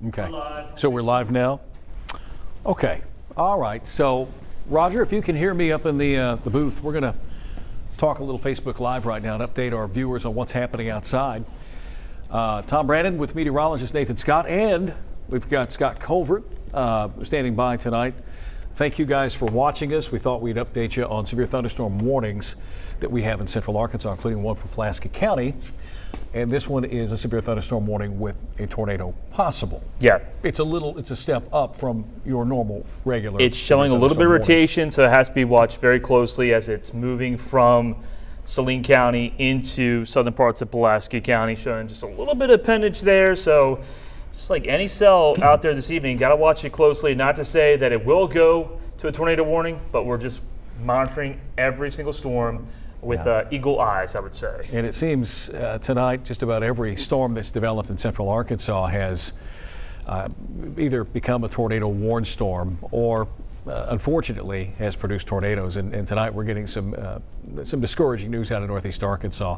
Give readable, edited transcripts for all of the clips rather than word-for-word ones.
Okay. So we're live now? Okay. All right. So, Roger, if you can hear me up in the booth, we're going to talk a little Facebook Live right now and update our viewers on what's happening outside. Tom Brannon with meteorologist Nathan Scott, and we've got Scott Colvert standing by tonight. Thank you guys for watching us. We thought we'd update you on severe thunderstorm warnings that we have in central Arkansas, including one for Pulaski County. And this one is a severe thunderstorm warning with a tornado possible. Yeah. It's a step up from your normal regular. It's showing a little bit of rotation, so it has to be watched very closely as it's moving from Saline County into southern parts of Pulaski County, showing just a little bit of appendage there. So just like any cell out there this evening, got to watch it closely. Not to say that it will go to a tornado warning, but we're just monitoring every single storm with eagle eyes, I would say. And it seems tonight just about every storm that's developed in central Arkansas has either become a tornado warned storm or unfortunately has produced tornadoes. And tonight we're getting some discouraging news out of northeast Arkansas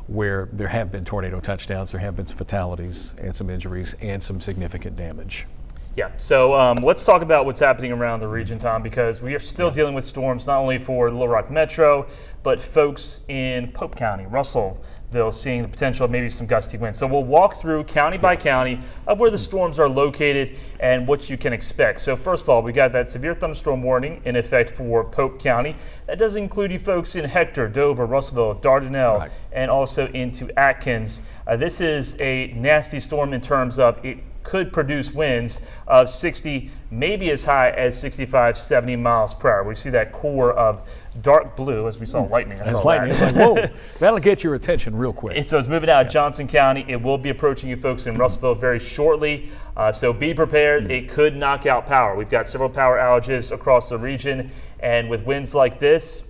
where there have been tornado touchdowns, there have been some fatalities and some injuries and some significant damage. Yeah, so let's talk about what's happening around the region, Tom, because we are still dealing with storms not only for Little Rock Metro, but folks in Pope County, Russellville, seeing the potential of maybe some gusty winds. So we'll walk through county by county of where the storms are located and what you can expect. So first of all, we got that severe thunderstorm warning in effect for Pope County. That does include you folks in Hector, Dover, Russellville, Dardanelle, and also into Atkins. This is a nasty storm in terms of it could produce winds of 60, maybe as high as 65, 70 miles per hour. We see that core of dark blue as we saw lightning. I saw lightning. Like, whoa, that'll get your attention real quick. So it's moving out of Johnson County. It will be approaching you folks in Russellville very shortly. So be prepared. It could knock out power. We've got several power outages across the region. And with winds like this,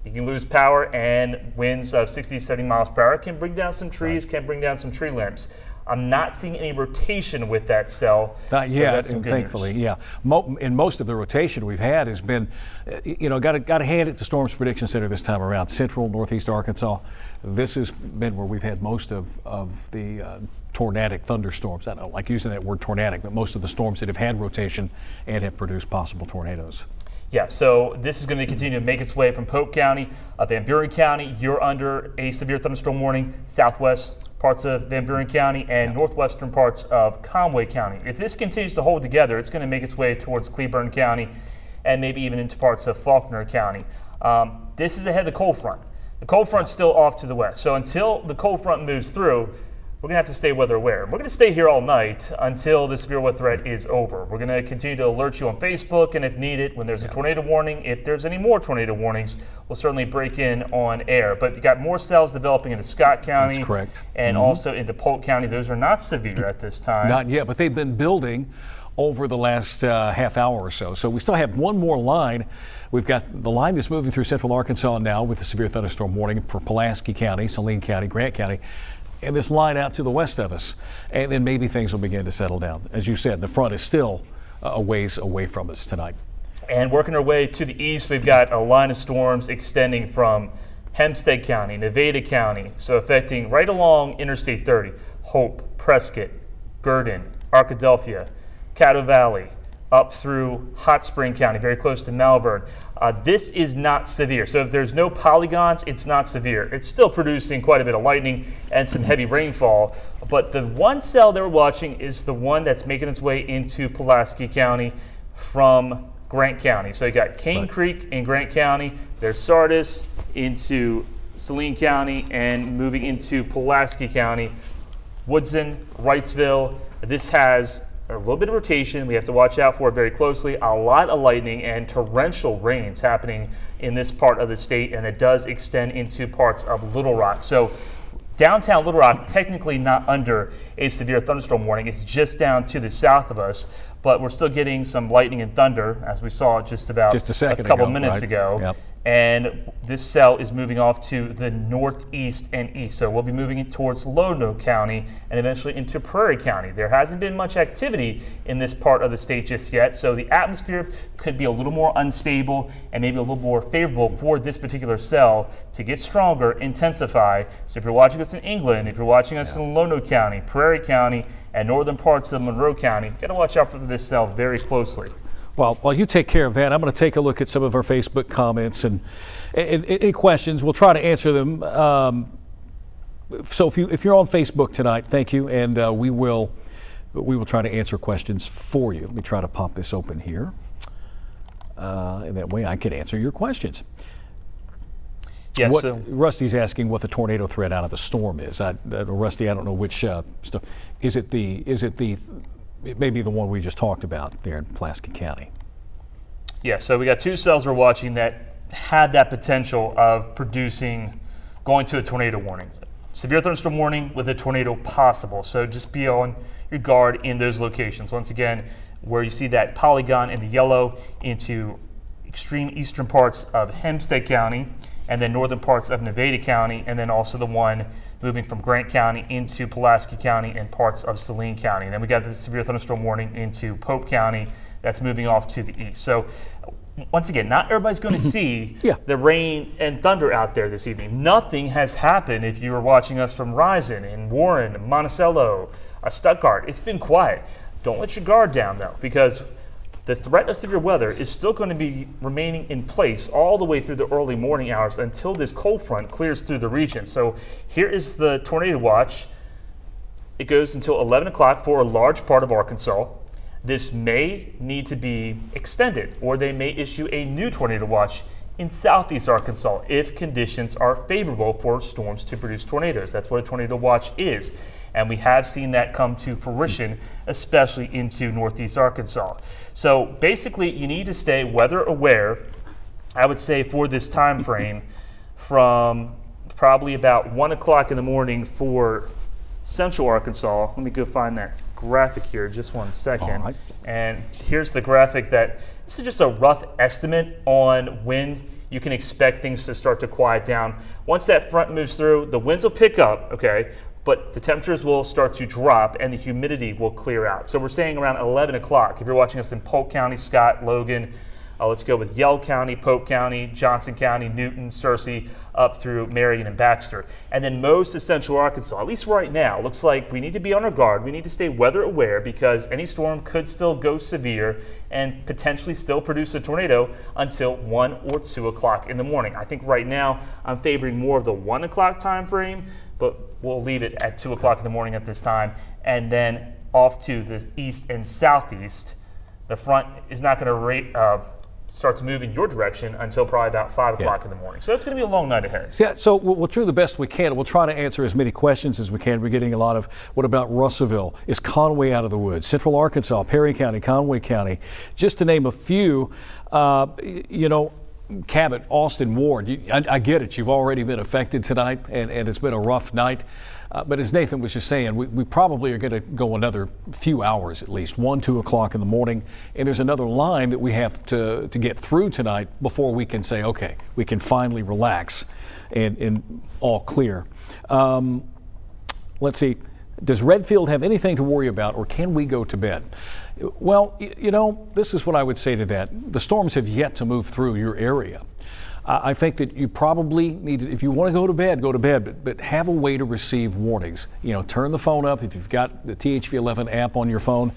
you can lose power, and winds of 60, 70 miles per hour can bring down some trees, can bring down some tree limbs. I'm not seeing any rotation with that cell. Not yet, and thankfully, yeah. In most of the rotation we've had has been, got to hand it to Storms Prediction Center this time around. Central, northeast Arkansas, this has been where we've had most of the tornadic thunderstorms. I don't like using that word tornadic, but most of the storms that have had rotation and have produced possible tornadoes. Yeah, so this is going to continue to make its way from Pope County, Van Buren County. You're under a severe thunderstorm warning, southwest parts of Van Buren County and northwestern parts of Conway County. If this continues to hold together, it's going to make its way towards Cleburne County and maybe even into parts of Faulkner County. This is ahead of the cold front. The cold front's still off to the west. So until the cold front moves through, we're going to have to stay weather aware. We're going to stay here all night until the severe weather threat is over. We're going to continue to alert you on Facebook, and if needed, when there's a tornado warning, if there's any more tornado warnings, we'll certainly break in on air. But you got more cells developing into Scott County. That's correct. And also into Polk County. Those are not severe at this time. Not yet, but they've been building over the last half hour or so. So we still have one more line. We've got the line that's moving through central Arkansas now with a severe thunderstorm warning for Pulaski County, Saline County, Grant County, and this line out to the west of us. And then maybe things will begin to settle down. As you said, the front is still a ways away from us tonight. And working our way to the east, we've got a line of storms extending from Hempstead County, Nevada County, so affecting right along Interstate 30, Hope, Prescott, Gurdon, Arkadelphia, Caddo Valley, up through Hot Spring County, very close to Malvern. This is not severe. So if there's no polygons, it's not severe. It's still producing quite a bit of lightning and some heavy rainfall. But the one cell that we're watching is the one that's making its way into Pulaski County from Grant County. So you got Cane Creek in Grant County. There's Sardis into Saline County and moving into Pulaski County. Woodson, Wrightsville. This has a little bit of rotation. We have to watch out for it very closely. A lot of lightning and torrential rains happening in this part of the state, and it does extend into parts of Little Rock. So downtown Little Rock, technically not under a severe thunderstorm warning. It's just down to the south of us, but we're still getting some lightning and thunder, as we saw just a couple minutes ago. Yep. And this cell is moving off to the northeast and east. So we'll be moving it towards Lonoke County and eventually into Prairie County. There hasn't been much activity in this part of the state just yet, so the atmosphere could be a little more unstable and maybe a little more favorable for this particular cell to get stronger, intensify. So if you're watching us in England, if you're watching us in Lonoke County, Prairie County, and northern parts of Monroe County. Got to watch out for this cell very closely. Well, while you take care of that, I'm going to take a look at some of our Facebook comments and any questions. We'll try to answer them. So if you're on Facebook tonight, thank you, and we will try to answer questions for you. Let me try to pop this open here, and that way I can answer your questions. Yes. Rusty's asking what the tornado threat out of the storm is. Rusty, I don't know which stuff. Is it it may be the one we just talked about there in Pulaski County. Yeah, so we got 2 cells we're watching that had that potential of going to a tornado warning. Severe thunderstorm warning with a tornado possible. So just be on your guard in those locations. Once again, where you see that polygon in the yellow into extreme eastern parts of Hempstead County, and then northern parts of Nevada County, and then also the one moving from Grant County into Pulaski County and parts of Saline County. And then we got the severe thunderstorm warning into Pope County that's moving off to the east. So once again, not everybody's going to see the rain and thunder out there this evening. Nothing has happened if you were watching us from Risen, in Warren, Monticello, Stuttgart. It's been quiet. Don't let your guard down, though, because the threat of severe weather is still going to be remaining in place all the way through the early morning hours until this cold front clears through the region. So here is the tornado watch. It goes until 11 o'clock for a large part of Arkansas. This may need to be extended, or they may issue a new tornado watch in southeast Arkansas if conditions are favorable for storms to produce tornadoes. That's what a tornado watch is. And we have seen that come to fruition, especially into northeast Arkansas. So basically, you need to stay weather aware, I would say, for this time frame from probably about 1 o'clock in the morning for central Arkansas. Let me go find that graphic here, just 1 second. All right. And here's the graphic this is just a rough estimate on when you can expect things to start to quiet down. Once that front moves through, the winds will pick up, okay? But the temperatures will start to drop and the humidity will clear out. So we're saying around 11 o'clock. If you're watching us in Polk County, Scott, Logan, let's go with Yell County, Pope County, Johnson County, Newton, Searcy, up through Marion and Baxter. And then most of central Arkansas, at least right now, looks like we need to be on our guard. We need to stay weather aware because any storm could still go severe and potentially still produce a tornado until 1 or 2 o'clock in the morning. I think right now I'm favoring more of the 1 o'clock time frame, but we'll leave it at 2 o'clock in the morning at this time. And then off to the east and southeast, the front is not going to start to move in your direction until probably about 5 o'clock in the morning. So it's going to be a long night ahead. Yeah, so we'll do the best we can. We'll try to answer as many questions as we can. We're getting a lot of, what about Russellville? Is Conway out of the woods? Central Arkansas, Perry County, Conway County, just to name a few. Cabot, Austin, Ward, I get it. You've already been affected tonight, and it's been a rough night. But as Nathan was just saying, we probably are going to go another few hours at least, 1, 2 o'clock in the morning. And there's another line that we have to get through tonight before we can say, okay, we can finally relax and all clear. Let's see. Does Redfield have anything to worry about, or can we go to bed? Well, this is what I would say to that. The storms have yet to move through your area. I think that you probably need to, if you want to go to bed, but have a way to receive warnings. Turn the phone up. If you've got the THV11 app on your phone,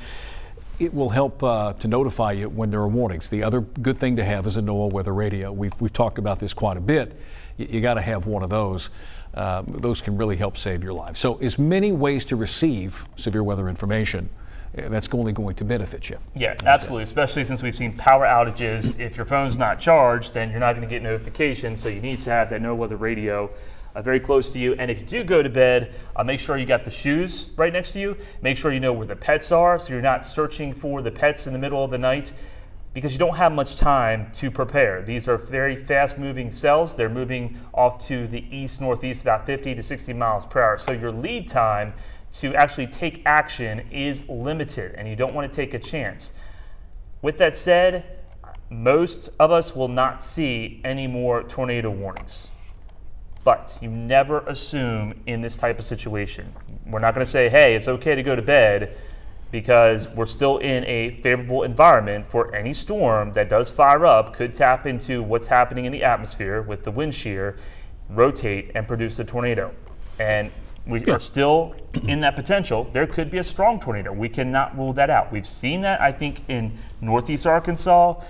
it will help to notify you when there are warnings. The other good thing to have is a NOAA weather radio. We've talked about this quite a bit. You got to have one of those. Those can really help save your life. So as many ways to receive severe weather information, that's only going to benefit you. Yeah, absolutely, especially since we've seen power outages. If your phone's not charged, then you're not going to get notifications, so you need to have that NOAA weather radio very close to you. And if you do go to bed, make sure you got the shoes right next to you. Make sure you know where the pets are, so you're not searching for the pets in the middle of the night, because you don't have much time to prepare. These are very fast-moving cells. They're moving off to the east-northeast about 50 to 60 miles per hour. So your lead time to actually take action is limited, and you don't want to take a chance. With that said, most of us will not see any more tornado warnings. But you never assume in this type of situation. We're not going to say, hey, it's okay to go to bed, because we're still in a favorable environment for any storm that does fire up, could tap into what's happening in the atmosphere with the wind shear, rotate, and produce a tornado. And We are still in that potential. There could be a strong tornado. We cannot rule that out. We've seen that, I think, in northeast Arkansas.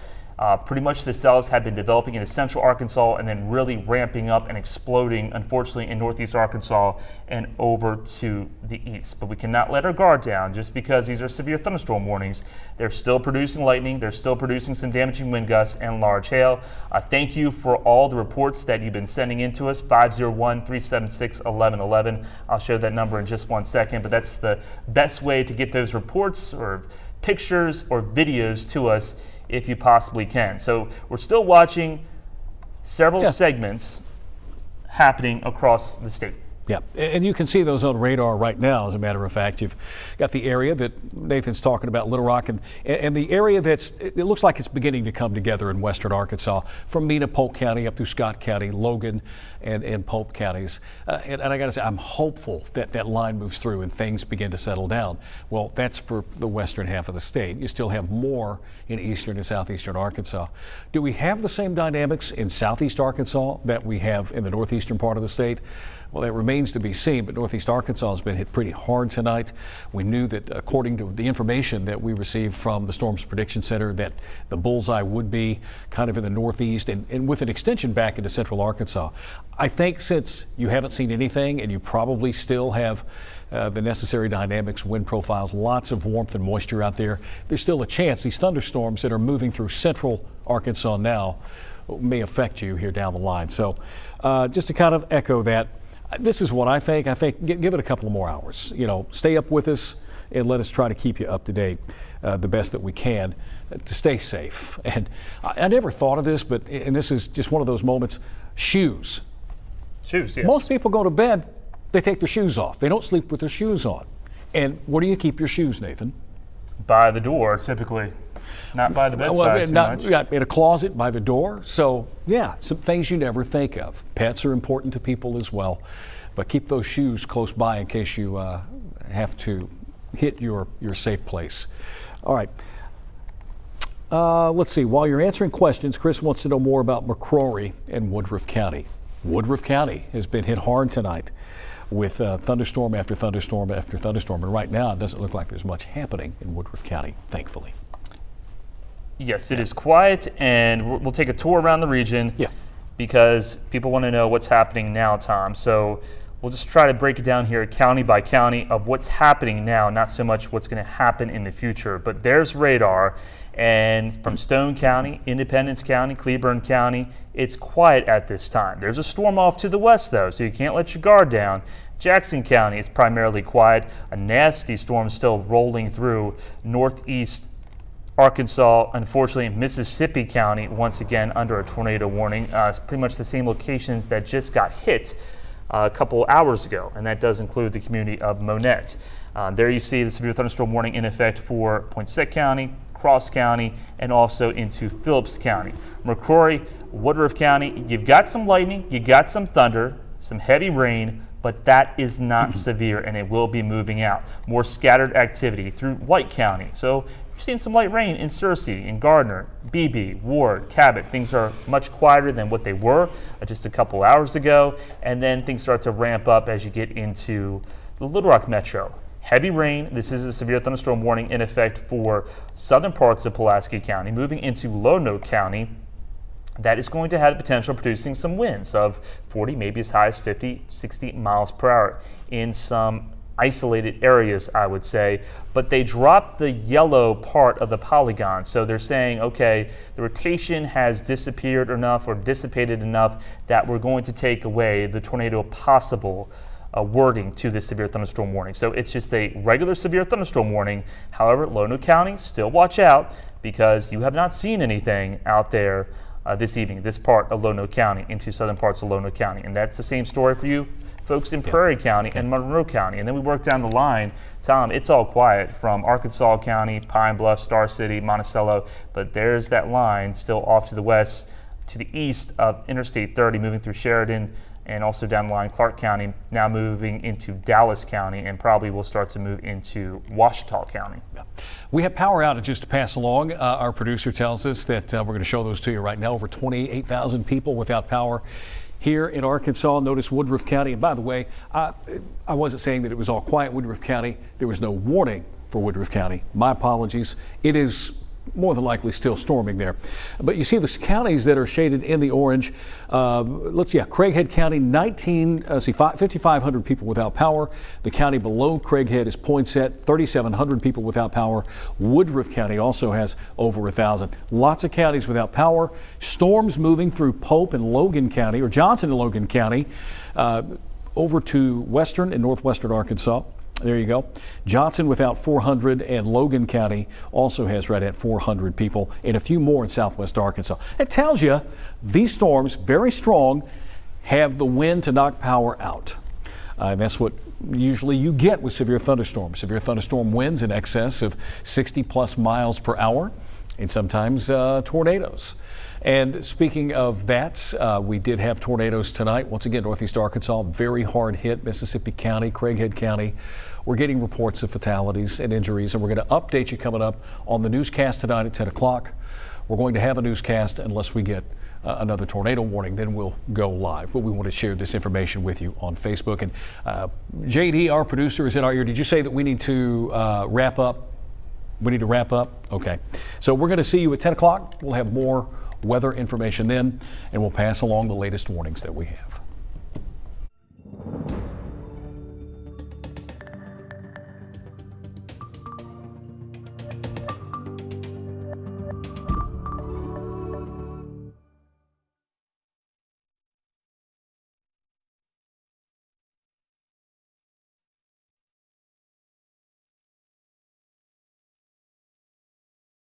Pretty much the cells have been developing in central Arkansas and then really ramping up and exploding, unfortunately, in northeast Arkansas and over to the east. But we cannot let our guard down just because these are severe thunderstorm warnings. They're still producing lightning. They're still producing some damaging wind gusts and large hail. Thank you for all the reports that you've been sending in to us, 501-376-1111. I'll show that number in just 1 second, but that's the best way to get those reports or pictures or videos to us if you possibly can. So we're still watching several segments happening across the state. Yeah, and you can see those on radar right now, as a matter of fact. You've got the area that Nathan's talking about, Little Rock, and the area it looks like it's beginning to come together in western Arkansas, from Mena, Polk County up through Scott County, Logan, and Polk counties. And I got to say, I'm hopeful that that line moves through and things begin to settle down. Well, that's for the western half of the state. You still have more in eastern and southeastern Arkansas. Do we have the same dynamics in southeast Arkansas that we have in the northeastern part of the state? Well, that remains to be seen, but northeast Arkansas has been hit pretty hard tonight. We knew that, according to the information that we received from the Storms Prediction Center, that the bullseye would be kind of in the northeast and with an extension back into central Arkansas. I think since you haven't seen anything and you probably still have the necessary dynamics, wind profiles, lots of warmth and moisture out there, there's still a chance these thunderstorms that are moving through central Arkansas now may affect you here down the line. So just to kind of echo that, this is what I think. I think give it a couple of more hours. You know, stay up with us and let us try to keep you up to date the best that we can to stay safe. And I never thought of this, but and this is just one of those moments. Shoes. Shoes, yes. Most people go to bed, they take their shoes off. They don't sleep with their shoes on. And where do you keep your shoes, Nathan? By the door, typically. Not by the bedside too much. In a closet by the door. So, yeah, some things you never think of. Pets are important to people as well. But keep those shoes close by in case you have to hit your safe place. All right. Let's see. While you're answering questions, Chris wants to know more about McCrory and Woodruff County. Woodruff County has been hit hard tonight with thunderstorm after thunderstorm after thunderstorm. And right now, it doesn't look like there's much happening in Woodruff County, thankfully. Yes, it is quiet, and we'll take a tour around the region because people want to know what's happening now, Tom. So we'll just try to break it down here county by county of what's happening now, not so much what's going to happen in the future. But there's radar, and from Stone County, Independence County, Cleburne County, it's quiet at this time. There's a storm off to the west, though, so you can't let your guard down. Jackson County is primarily quiet. A nasty storm still rolling through northeast Arkansas. Unfortunately, Mississippi County, once again, under a tornado warning. It's pretty much the same locations that just got hit a couple hours ago, and that does include the community of Monette. There you see the severe thunderstorm warning in effect for Poinsett County, Cross County, and also into Phillips County. McCrory, Woodruff County, you've got some lightning, you got some thunder, some heavy rain, but that is not severe, and it will be moving out. More scattered activity through White County. So you're seeing some light rain in Searcy, in Gardner, Beebe, Ward, Cabot. Things are much quieter than what they were just a couple hours ago, and then things start to ramp up as you get into the Little Rock Metro. Heavy rain. This is a severe thunderstorm warning in effect for southern parts of Pulaski County, moving into Lonoke County. That is going to have the potential of producing some winds of 40, maybe as high as 50, 60 miles per hour in some isolated areas, I would say. But they dropped the yellow part of the polygon. So they're saying, okay, the rotation has disappeared enough or dissipated enough that we're going to take away the tornado possible wording to this severe thunderstorm warning. So it's just a regular severe thunderstorm warning. However, Lonoke County, still watch out because you have not seen anything out there this evening, this part of Lonoke County into southern parts of Lonoke County. And that's the same story for you folks in Prairie County and Monroe County. And then we work down the line. Tom, it's all quiet from Arkansas County, Pine Bluff, Star City, Monticello, but there's that line still off to the west, to the east of Interstate 30, moving through Sheridan, and also down the line, Clark County, now moving into Dallas County, and probably will start to move into Ouachita County. We have power outages to pass along. Our producer tells us that we're going to show those to you right now. Over 28,000 people without power here in Arkansas. Notice Woodruff County. And by the way, I wasn't saying that it was all quiet Woodruff County. There was no warning for Woodruff County. My apologies. It is more than likely still storming there. But you see the counties that are shaded in the orange. Craighead County, 5,500 people without power. The county below Craighead is Poinsett, 3,700 people without power. Woodruff County also has over 1,000. Lots of counties without power. Storms moving through Pope and Logan County, or Johnson and Logan County, over to western and northwestern Arkansas. There you go. Johnson without 400, and Logan County also has right at 400 people, and a few more in southwest Arkansas. It tells you these storms, very strong, have the wind to knock power out. And that's what usually you get with severe thunderstorms. Severe thunderstorm winds in excess of 60 plus miles per hour, and sometimes tornadoes. And speaking of that, we did have tornadoes tonight. Once again, northeast Arkansas, very hard hit. Mississippi County, Craighead County. We're getting reports of fatalities and injuries, and we're going to update you coming up on the newscast tonight at 10 o'clock. We're going to have a newscast unless we get another tornado warning, then we'll go live. But we want to share this information with you on Facebook. And JD, our producer, is in our ear. Did you say that we need to wrap up? We need to wrap up? Okay. So we're going to see you at 10 o'clock. We'll have more weather information then, and we'll pass along the latest warnings that we have.